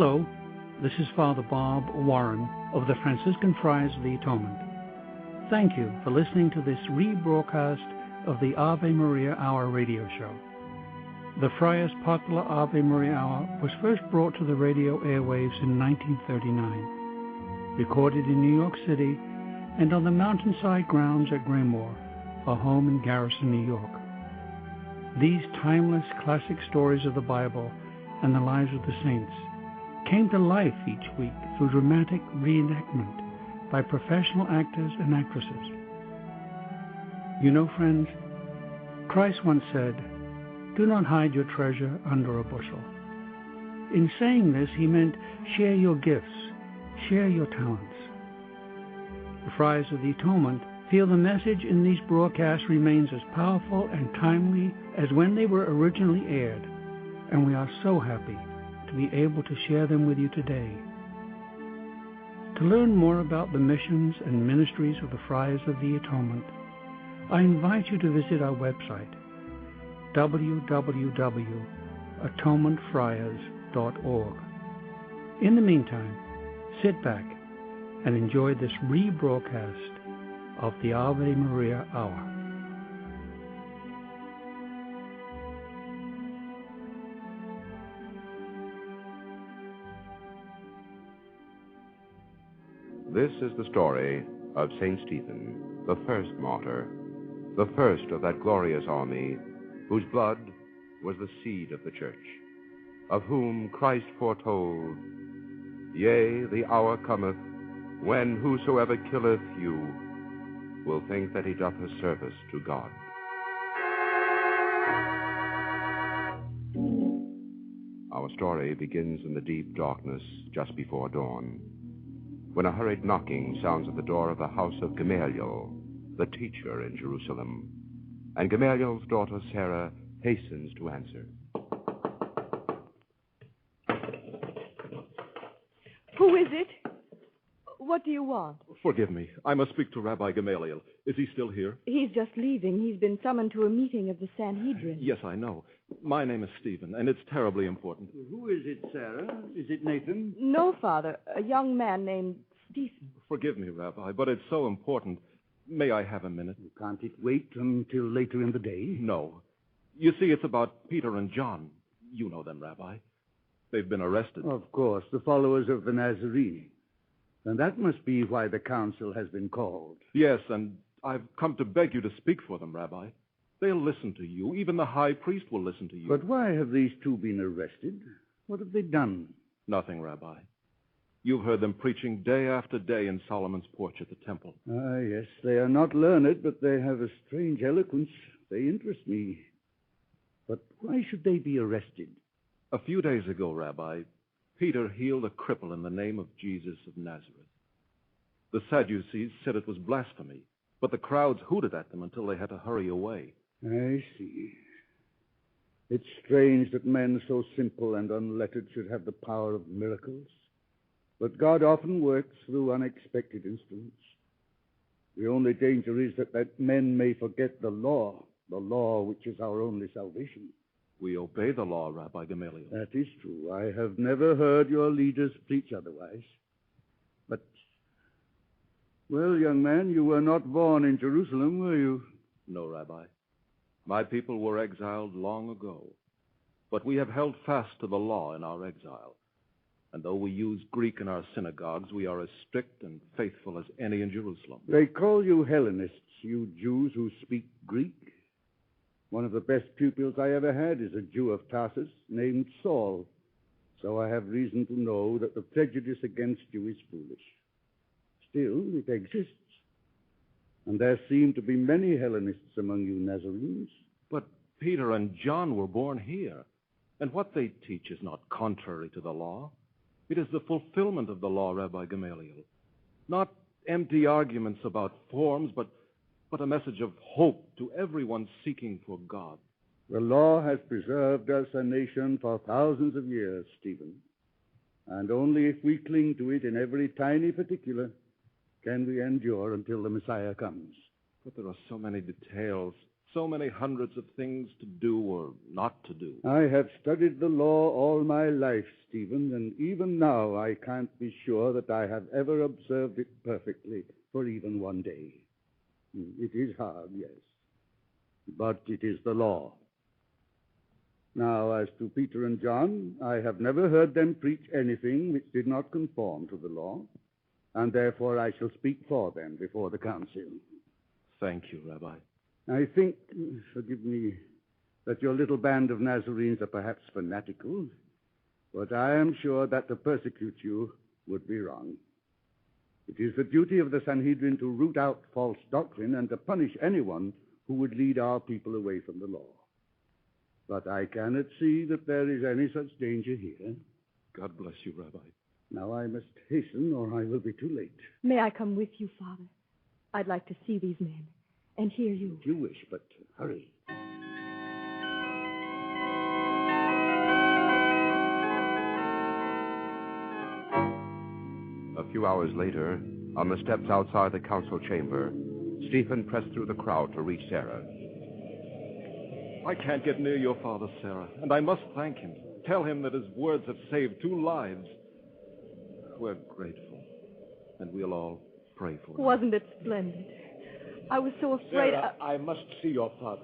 Hello, this is Father Bob Warren of the Franciscan Friars of the Atonement. Thank you for listening to this rebroadcast of the Ave Maria Hour radio show. The Friars' popular Ave Maria Hour was first brought to the radio airwaves in 1939, recorded in New York City and on the mountainside grounds at Graymoor, our home in Garrison, New York. These timeless classic stories of the Bible and the lives of the saints came to life each week through dramatic reenactment by professional actors and actresses. You know, friends, Christ once said, "Do not hide your treasure under a bushel." In saying this, he meant share your gifts, share your talents. The Friars of the Atonement feel the message in these broadcasts remains as powerful and timely as when they were originally aired, and we are so happy to be able to share them with you today. To learn more about the missions and ministries of the Friars of the Atonement, I invite you to visit our website, www.atonementfriars.org. In the meantime, sit back and enjoy this rebroadcast of the Ave Maria Hour. This is the story of St. Stephen, the first martyr, the first of that glorious army whose blood was the seed of the church, of whom Christ foretold, "Yea, the hour cometh, when whosoever killeth you will think that he doth a service to God." Our story begins in the deep darkness just before dawn, when a hurried knocking sounds at the door of the house of Gamaliel, the teacher in Jerusalem, and Gamaliel's daughter Sarah hastens to answer. Who is it? What do you want? Forgive me. I must speak to Rabbi Gamaliel. Is he still here? He's just leaving. He's been summoned to a meeting of the Sanhedrin. Yes, I know. My name is Stephen, and it's terribly important. Who is it, Sarah? Is it Nathan? No, Father. A young man named Stephen. Forgive me, Rabbi, but it's so important. May I have a minute? Can't it wait until later in the day? No. You see, it's about Peter and John. You know them, Rabbi. They've been arrested. Of course, the followers of the Nazarene. And that must be why the council has been called. Yes, and I've come to beg you to speak for them, Rabbi. They'll listen to you. Even the high priest will listen to you. But why have these two been arrested? What have they done? Nothing, Rabbi. You've heard them preaching day after day in Solomon's porch at the temple. Ah, yes, they are not learned, but they have a strange eloquence. They interest me. But why should they be arrested? A few days ago, Rabbi, Peter healed a cripple in the name of Jesus of Nazareth. The Sadducees said it was blasphemy, but the crowds hooted at them until they had to hurry away. I see. It's strange that men so simple and unlettered should have the power of miracles. But God often works through unexpected instruments. The only danger is that men may forget the law which is our only salvation. We obey the law, Rabbi Gamaliel. That is true. I have never heard your leaders preach otherwise. But, well, young man, you were not born in Jerusalem, were you? No, Rabbi. My people were exiled long ago. But we have held fast to the law in our exile. And though we use Greek in our synagogues, we are as strict and faithful as any in Jerusalem. They call you Hellenists, you Jews who speak Greek. One of the best pupils I ever had is a Jew of Tarsus named Saul. So I have reason to know that the prejudice against you is foolish. Still, it exists. And there seem to be many Hellenists among you Nazarenes. But Peter and John were born here, and what they teach is not contrary to the law. It is the fulfillment of the law, Rabbi Gamaliel. Not empty arguments about forms, but a message of hope to everyone seeking for God. The law has preserved us a nation for thousands of years, Stephen. And only if we cling to it in every tiny particular can we endure until the Messiah comes. But there are so many details. So many hundreds of things to do or not to do. I have studied the law all my life, Stephen, and even now I can't be sure that I have ever observed it perfectly for even one day. It is hard, yes, but it is the law. Now, as to Peter and John, I have never heard them preach anything which did not conform to the law, and therefore I shall speak for them before the council. Thank you, Rabbi. I think, forgive me, that your little band of Nazarenes are perhaps fanatical, but I am sure that to persecute you would be wrong. It is the duty of the Sanhedrin to root out false doctrine and to punish anyone who would lead our people away from the law. But I cannot see that there is any such danger here. God bless you, Rabbi. Now I must hasten, or I will be too late. May I come with you, Father? I'd like to see these men and hear you. If you wish, but hurry. A few hours later, on the steps outside the council chamber, Stephen pressed through the crowd to reach Sarah. I can't get near your father, Sarah, and I must thank him. Tell him that his words have saved 2 lives. We're grateful, and we'll all pray for him. Wasn't it splendid? I was so afraid... Sarah, I must see your father.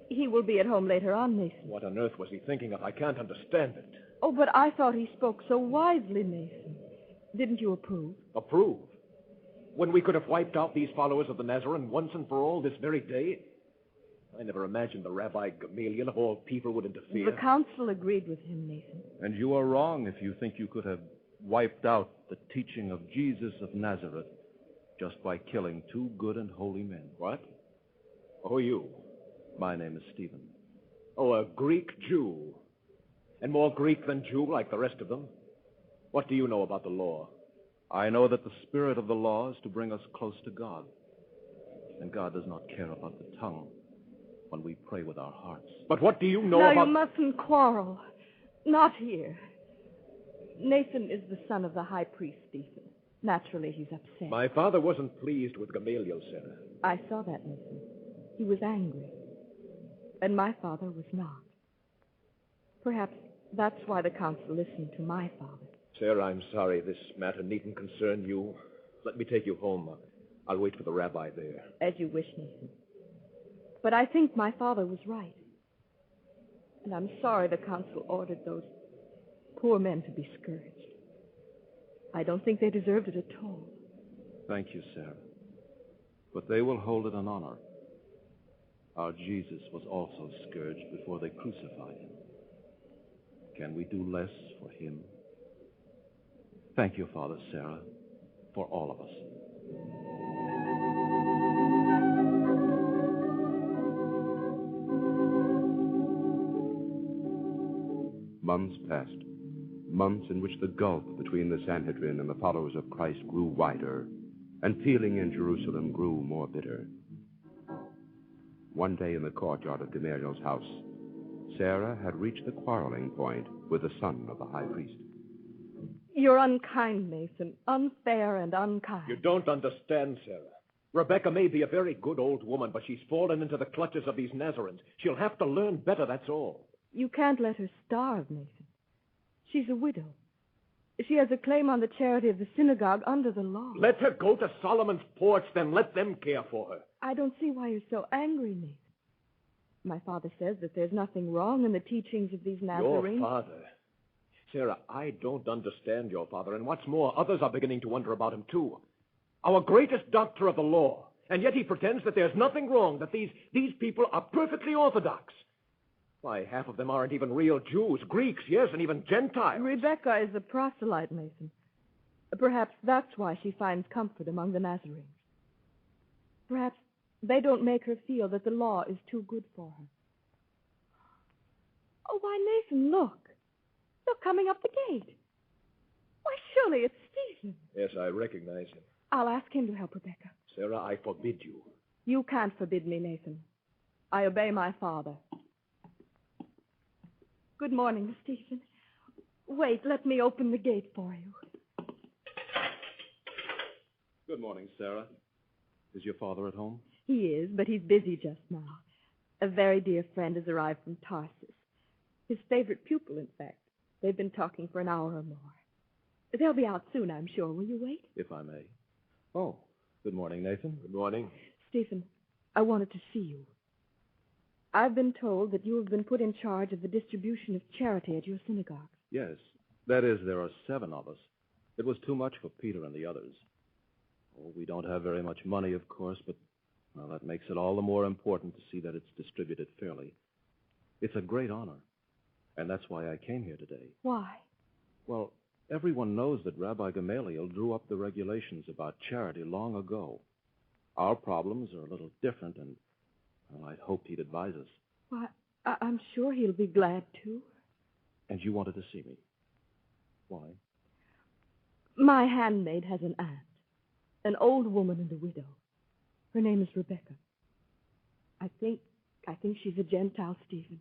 He will be at home later on, Nathan. What on earth was he thinking of? I can't understand it. Oh, but I thought he spoke so wisely, Nathan. Didn't you approve? Approve? When we could have wiped out these followers of the Nazarene once and for all this very day? I never imagined the Rabbi Gamaliel of all people would interfere. The council agreed with him, Nathan. And you are wrong if you think you could have wiped out the teaching of Jesus of Nazareth just by killing 2 good and holy men. What? Who are you? My name is Stephen. Oh, a Greek Jew. And more Greek than Jew, like the rest of them. What do you know about the law? I know that the spirit of the law is to bring us close to God. And God does not care about the tongue when we pray with our hearts. But what do you know now, about... you mustn't quarrel. Not here. Nathan is the son of the high priest, Stephen. Naturally, he's upset. My father wasn't pleased with Gamaliel, Sarah. I saw that, Nathan. He was angry. And my father was not. Perhaps that's why the council listened to my father. Sarah, I'm sorry. This matter needn't concern you. Let me take you home. I'll wait for the rabbi there. As you wish, Nathan. But I think my father was right. And I'm sorry the council ordered those poor men to be scourged. I don't think they deserved it at all. Thank you, Sarah. But they will hold it an honor. Our Jesus was also scourged before they crucified him. Can we do less for him? Thank you, Father Sarah, for all of us. Months passed. Months in which the gulf between the Sanhedrin and the followers of Christ grew wider, and feeling in Jerusalem grew more bitter. One day in the courtyard of Gamaliel's house, Sarah had reached the quarreling point with the son of the high priest. You're unkind, Nathan. Unfair and unkind. You don't understand, Sarah. Rebecca may be a very good old woman, but she's fallen into the clutches of these Nazarenes. She'll have to learn better, that's all. You can't let her starve, Nathan. She's a widow. She has a claim on the charity of the synagogue under the law. Let her go to Solomon's porch, then let them care for her. I don't see why you're so angry, Nathan. My father says that there's nothing wrong in the teachings of these Nazarenes. Your father? Sarah, I don't understand your father, and what's more, others are beginning to wonder about him, too. Our greatest doctor of the law, and yet he pretends that there's nothing wrong, that these people are perfectly orthodox. Why, half of them aren't even real Jews. Greeks, yes, and even Gentiles. Rebecca is a proselyte, Nathan. Perhaps that's why she finds comfort among the Nazarenes. Perhaps they don't make her feel that the law is too good for her. Oh, why, Nathan, look. They're coming up the gate. Why, surely it's Stephen. Yes, I recognize him. I'll ask him to help Rebecca. Sarah, I forbid you. You can't forbid me, Nathan. I obey my father. Good morning, Stephen. Wait, let me open the gate for you. Good morning, Sarah. Is your father at home? He is, but he's busy just now. A very dear friend has arrived from Tarsus. His favorite pupil, in fact. They've been talking for an hour or more. They'll be out soon, I'm sure. Will you wait? If I may. Oh, good morning, Nathan. Good morning. Stephen, I wanted to see you. I've been told that you have been put in charge of the distribution of charity at your synagogue. Yes. That is, there are 7 of us. It was too much for Peter and the others. Oh, we don't have very much money, of course, but well, that makes it all the more important to see that it's distributed fairly. It's a great honor, and that's why I came here today. Why? Well, everyone knows that Rabbi Gamaliel drew up the regulations about charity long ago. Our problems are a little different, and well, I'd hoped he'd advise us. Why, I'm sure he'll be glad to. And you wanted to see me. Why? My handmaid has an aunt, an old woman and a widow. Her name is Rebecca. I think she's a Gentile, Stephen.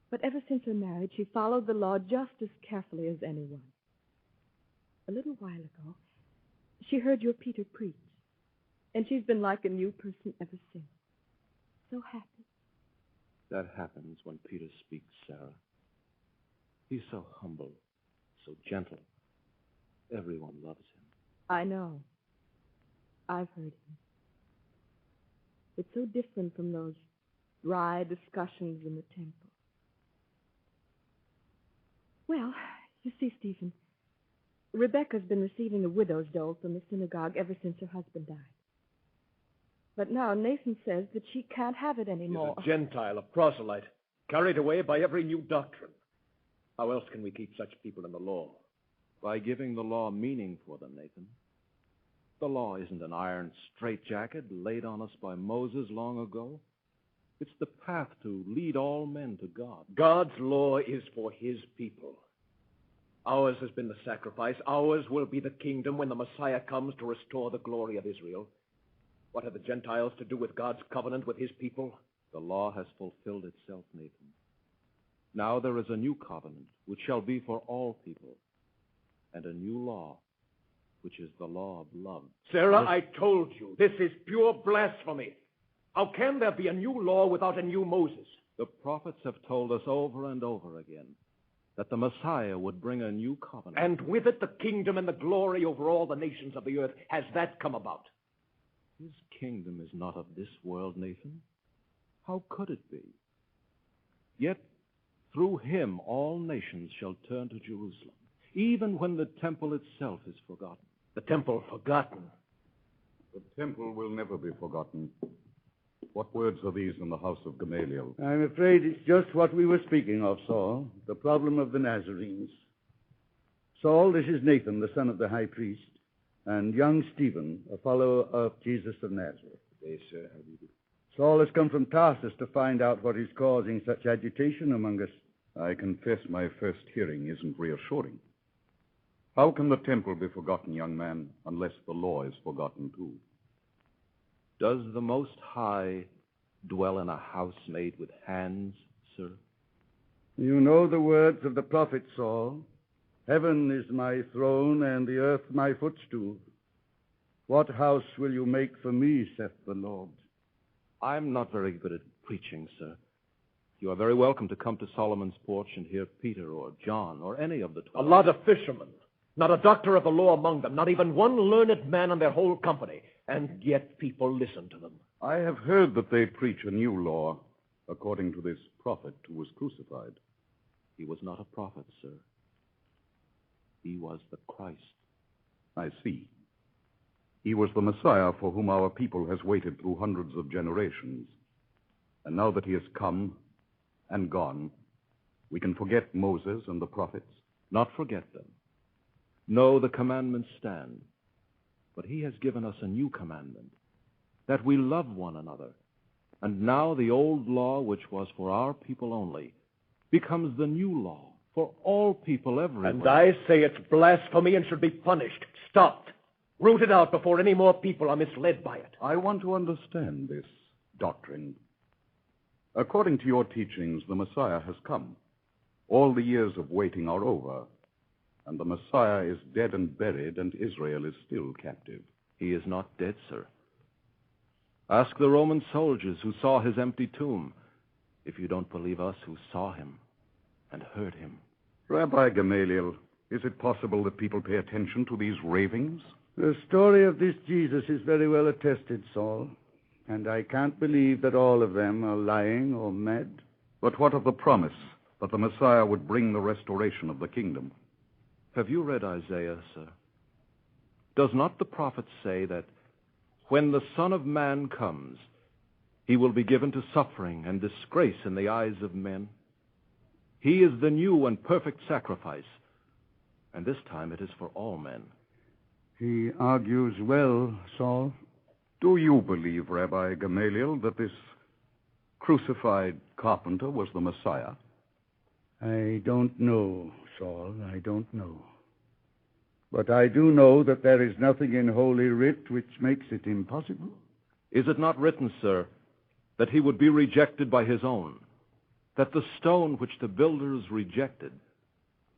But ever since her marriage, she followed the law just as carefully as anyone. A little while ago, she heard your Peter preach, and she's been like a new person ever since. So happy. That happens when Peter speaks, Sarah. He's so humble, so gentle. Everyone loves him. I know. I've heard him. It's so different from those dry discussions in the temple. Well, you see, Stephen, Rebecca's been receiving a widow's dole from the synagogue ever since her husband died. But now Nathan says that she can't have it anymore. He's a Gentile, a proselyte, carried away by every new doctrine. How else can we keep such people in the law? By giving the law meaning for them, Nathan. The law isn't an iron straitjacket laid on us by Moses long ago. It's the path to lead all men to God. God's law is for his people. Ours has been the sacrifice. Ours will be the kingdom when the Messiah comes to restore the glory of Israel. What have the Gentiles to do with God's covenant with his people? The law has fulfilled itself, Nathan. Now there is a new covenant, which shall be for all people, and a new law, which is the law of love. Sarah, I told you, this is pure blasphemy. How can there be a new law without a new Moses? The prophets have told us over and over again that the Messiah would bring a new covenant. And with it the kingdom and the glory over all the nations of the earth. Has that come about? His kingdom is not of this world, Nathan. How could it be? Yet through him all nations shall turn to Jerusalem, even when the temple itself is forgotten. The temple forgotten? The temple will never be forgotten. What words are these in the house of Gamaliel? I'm afraid it's just what we were speaking of, Saul, the problem of the Nazarenes. Saul, this is Nathan, the son of the high priest, and young Stephen, a follower of Jesus of Nazareth. Yes, sir. How do you do? Saul has come from Tarsus to find out what is causing such agitation among us. I confess my first hearing isn't reassuring. How can the temple be forgotten, young man, unless the law is forgotten too? Does the Most High dwell in a house made with hands, sir? You know the words of the prophet, Saul. Heaven is my throne and the earth my footstool. What house will you make for me, saith the Lord? I'm not very good at preaching, sir. You are very welcome to come to Solomon's porch and hear Peter or John or any of the 12. A lot of fishermen. Not a doctor of the law among them. Not even one learned man in their whole company. And yet people listen to them. I have heard that they preach a new law, according to this prophet who was crucified. He was not a prophet, sir. He was the Christ. I see. He was the Messiah for whom our people has waited through hundreds of generations. And now that he has come and gone, we can forget Moses and the prophets. Not forget them. No, the commandments stand. But he has given us a new commandment, that we love one another. And now the old law, which was for our people only, becomes the new law for all people everywhere. And I say it's blasphemy and should be punished. Stopped. Rooted out before any more people are misled by it. I want to understand this doctrine. According to your teachings, the Messiah has come. All the years of waiting are over. And the Messiah is dead and buried, and Israel is still captive. He is not dead, sir. Ask the Roman soldiers who saw his empty tomb, if you don't believe us who saw him and heard him. Rabbi Gamaliel, is it possible that people pay attention to these ravings? The story of this Jesus is very well attested, Saul, and I can't believe that all of them are lying or mad. But what of the promise that the Messiah would bring the restoration of the kingdom? Have you read Isaiah, sir? Does not the prophet say that when the Son of Man comes, he will be given to suffering and disgrace in the eyes of men? He is the new and perfect sacrifice, and this time it is for all men. He argues well, Saul. Do you believe, Rabbi Gamaliel, that this crucified carpenter was the Messiah? I don't know, Saul, I don't know. But I do know that there is nothing in Holy Writ which makes it impossible. Is it not written, sir, that he would be rejected by his own, that the stone which the builders rejected,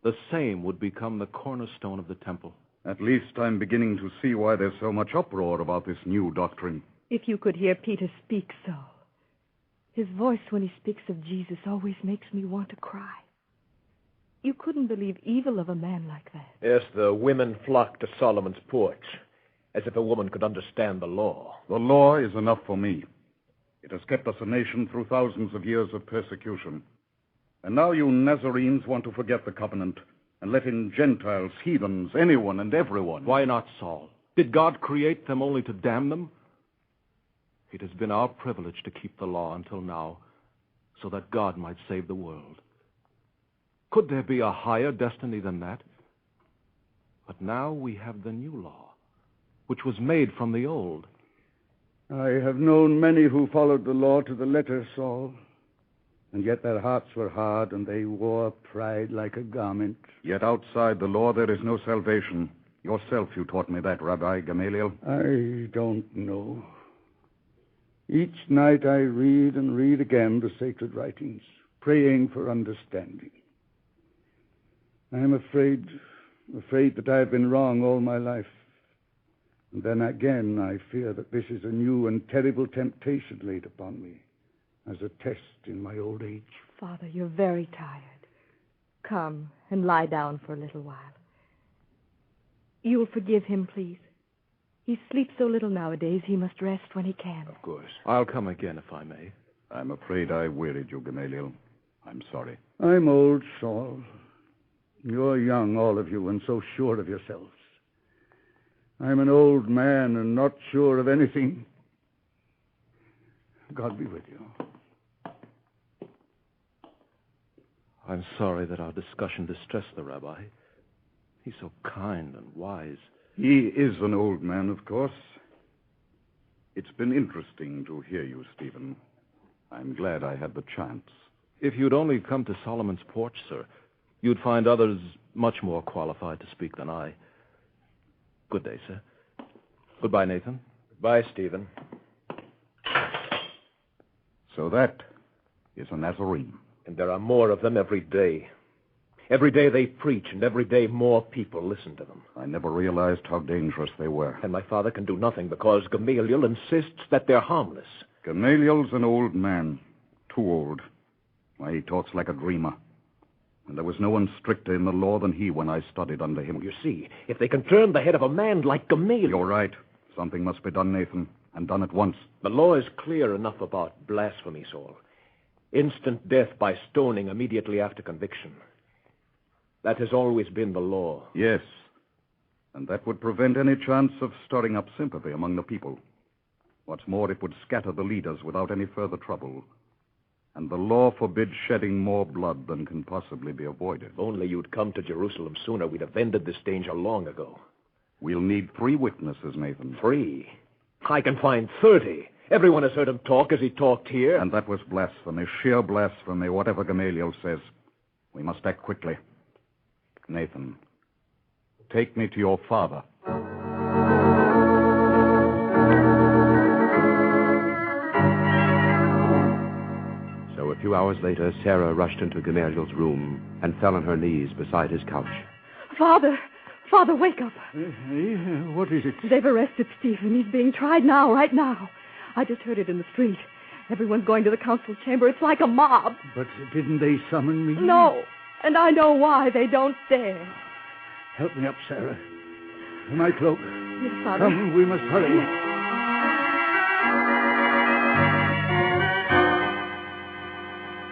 the same would become the cornerstone of the temple? At least I'm beginning to see why there's so much uproar about this new doctrine. If you could hear Peter speak, Saul. His voice when he speaks of Jesus always makes me want to cry. You couldn't believe evil of a man like that. Yes, the women flocked to Solomon's porch, as if a woman could understand the law. The law is enough for me. It has kept us a nation through thousands of years of persecution. And now you Nazarenes want to forget the covenant and let in Gentiles, heathens, anyone and everyone. Why not, Saul? Did God create them only to damn them? It has been our privilege to keep the law until now, so that God might save the world. Could there be a higher destiny than that? But now we have the new law, which was made from the old. I have known many who followed the law to the letter, Saul. And yet their hearts were hard, and they wore pride like a garment. Yet outside the law there is no salvation. Yourself you taught me that, Rabbi Gamaliel. I don't know. Each night I read and read again the sacred writings, praying for understanding. I am afraid that I have been wrong all my life. And then again I fear that this is a new and terrible temptation laid upon me as a test in my old age. Father, you're very tired. Come and lie down for a little while. You'll forgive him, please. He sleeps so little nowadays, he must rest when he can. Of course. I'll come again if I may. I'm afraid I wearied you, Gamaliel. I'm sorry. I'm old, Saul. You're young, all of you, and so sure of yourselves. I'm an old man and not sure of anything. God be with you. I'm sorry that our discussion distressed the rabbi. He's so kind and wise. He is an old man, of course. It's been interesting to hear you, Stephen. I'm glad I had the chance. If you'd only come to Solomon's porch, sir, you'd find others much more qualified to speak than I. Good day, sir. Goodbye, Nathan. Goodbye, Stephen. So that is a Nazarene. And there are more of them every day. Every day they preach, and every day more people listen to them. I never realized how dangerous they were. And my father can do nothing because Gamaliel insists that they're harmless. Gamaliel's an old man. Too old. Why, he talks like a dreamer. And there was no one stricter in the law than he when I studied under him. You see, if they can turn the head of a man like Gamaliel... You're right. Something must be done, Nathan, and done at once. The law is clear enough about blasphemy, Saul. Instant death by stoning immediately after conviction. That has always been the law. Yes. And that would prevent any chance of stirring up sympathy among the people. What's more, it would scatter the leaders without any further trouble. And the law forbids shedding more blood than can possibly be avoided. If only you'd come to Jerusalem sooner, we'd have ended this danger long ago. We'll need 3 witnesses, Nathan. 3? I can find 30. Everyone has heard him talk as he talked here. And that was blasphemy, sheer blasphemy, whatever Gamaliel says. We must act quickly. Nathan, take me to your father. So a few hours later, Sarah rushed into Gamaliel's room and fell on her knees beside his couch. Father, wake up. What is it? They've arrested Stephen. He's being tried now, right now. I just heard it in the street. Everyone's going to the council chamber. It's like a mob. But didn't they summon me? No, and I know why they don't dare. Help me up, Sarah. My cloak. Yes, Father. Come, we must hurry.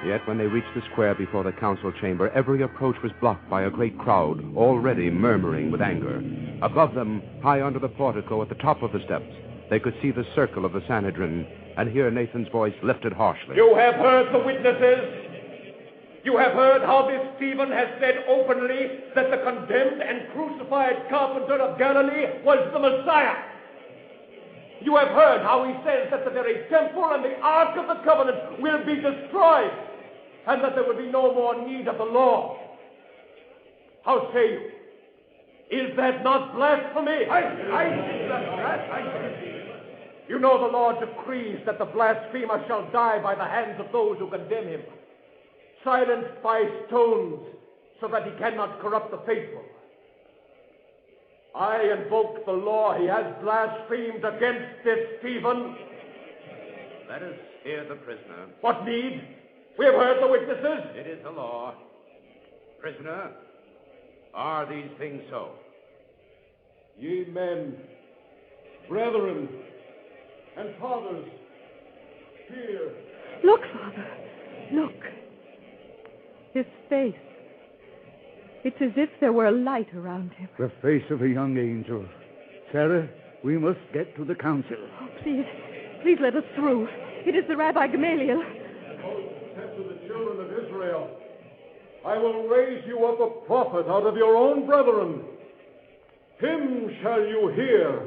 Yet when they reached the square before the council chamber, every approach was blocked by a great crowd, already murmuring with anger. Above them, high under the portico at the top of the steps, they could see the circle of the Sanhedrin and hear Nathan's voice lifted harshly. You have heard the witnesses. You have heard how this Stephen has said openly that the condemned and crucified carpenter of Galilee was the Messiah. You have heard how he says that the very temple and the Ark of the Covenant will be destroyed, and that there will be no more need of the law. How say you? Is that not blasphemy? You know the law decrees that the blasphemer shall die by the hands of those who condemn him, silenced by stones so that he cannot corrupt the faithful. I invoke the law he has blasphemed against this Stephen. Let us hear the prisoner. What need? We have heard the witnesses. It is the law. Prisoner, are these things so? Ye men, brethren, and fathers, hear. Look, Father. Look. His face. It's as if there were a light around him. The face of a young angel. Sarah, we must get to the council. Oh, please let us through. It is the Rabbi Gamaliel. Moses said to the children of Israel, I will raise you up a prophet out of your own brethren. Him shall you hear.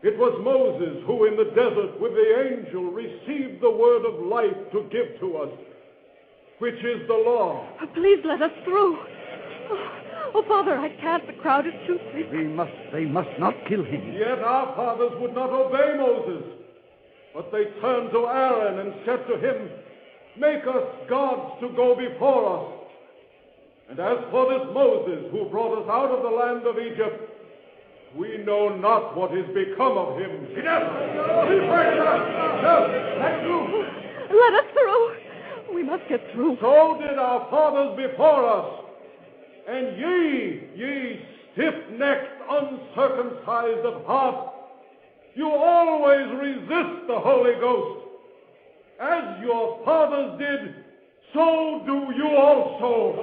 It was Moses who in the desert with the angel received the word of life to give to us, which is the law. Oh, please let us through. Oh, Father, I can't. The crowd is too thick. They must not kill him. Yet our fathers would not obey Moses, but they turned to Aaron and said to him, make us gods to go before us. And as for this Moses who brought us out of the land of Egypt, we know not what is become of him. Let us through. We must get through. So did our fathers before us. And ye stiff-necked, uncircumcised of heart, you always resist the Holy Ghost. As your fathers did, so do you also.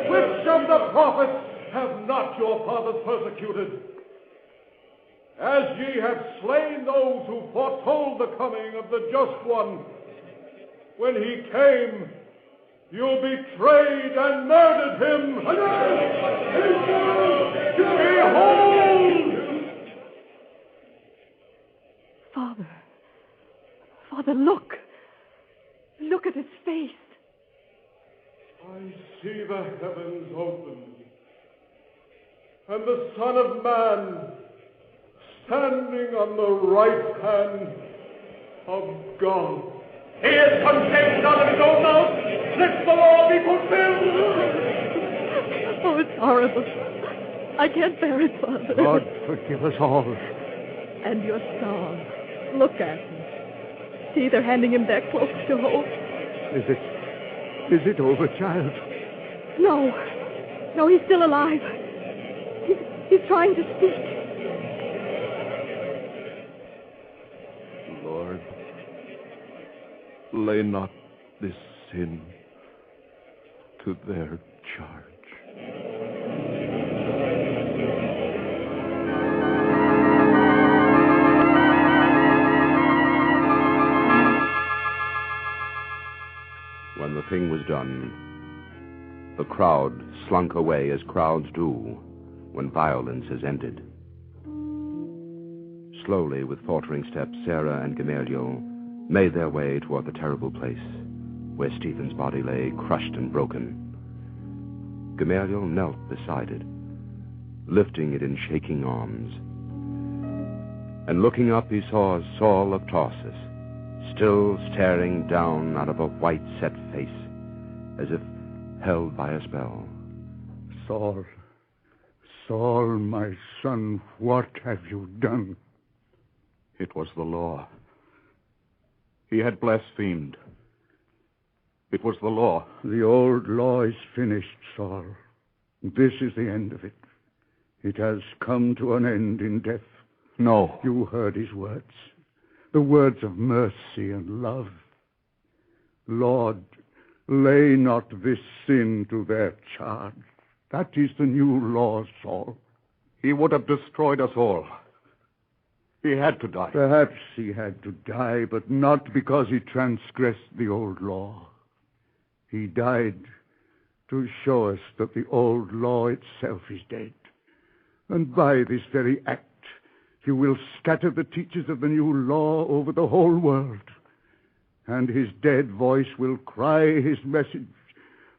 Which of the prophets have not your fathers persecuted? As ye have slain those who foretold the coming of the Just One, when he came, you betrayed and murdered him. Behold! Father, look. Look at his face. I see the heavens opened, and the Son of Man standing on the right hand of God. He is condemned out of his own mouth. Let the law be fulfilled. Oh, it's horrible. I can't bear it, Father. God, forgive us all. And your song. Look at him. See, they're handing him their cloaks to hold. Is it over, child? No, he's still alive. He's trying to speak. Lord, lay not this sin to their charge. When the thing was done, the crowd slunk away as crowds do when violence has ended. Slowly, with faltering steps, Sarah and Gamaliel made their way toward the terrible place where Stephen's body lay crushed and broken. Gamaliel knelt beside it, lifting it in shaking arms. And looking up, he saw Saul of Tarsus, still staring down out of a white set face, as if held by a spell. Saul, my son, what have you done? It was the law. He had blasphemed. It was the law. The old law is finished, Saul. This is the end of it. It has come to an end in death. No. You heard his words. The words of mercy and love. Lord, lay not this sin to their charge. That is the new law, Saul. He would have destroyed us all. He had to die. Perhaps he had to die, but not because he transgressed the old law. He died to show us that the old law itself is dead. And by this very act, he will scatter the teachers of the new law over the whole world. And his dead voice will cry his message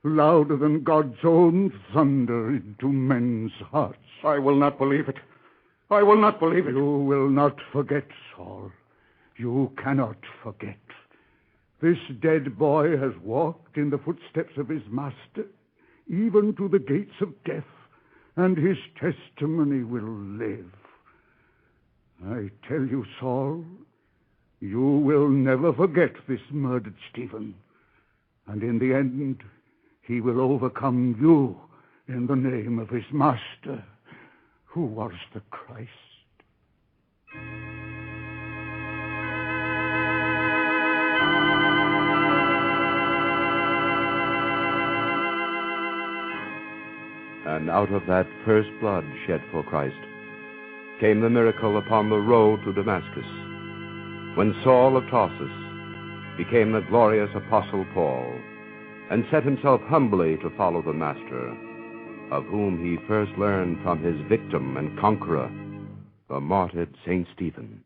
louder than God's own thunder into men's hearts. I will not believe it. I will not believe it. You will not forget, Saul. You cannot forget. This dead boy has walked in the footsteps of his master, even to the gates of death, and his testimony will live. I tell you, Saul, you will never forget this murdered Stephen. And in the end, he will overcome you in the name of his master, who was the Christ. And out of that first blood shed for Christ came the miracle upon the road to Damascus, when Saul of Tarsus became the glorious Apostle Paul, and set himself humbly to follow the Master, of whom he first learned from his victim and conqueror, the martyred St. Stephen.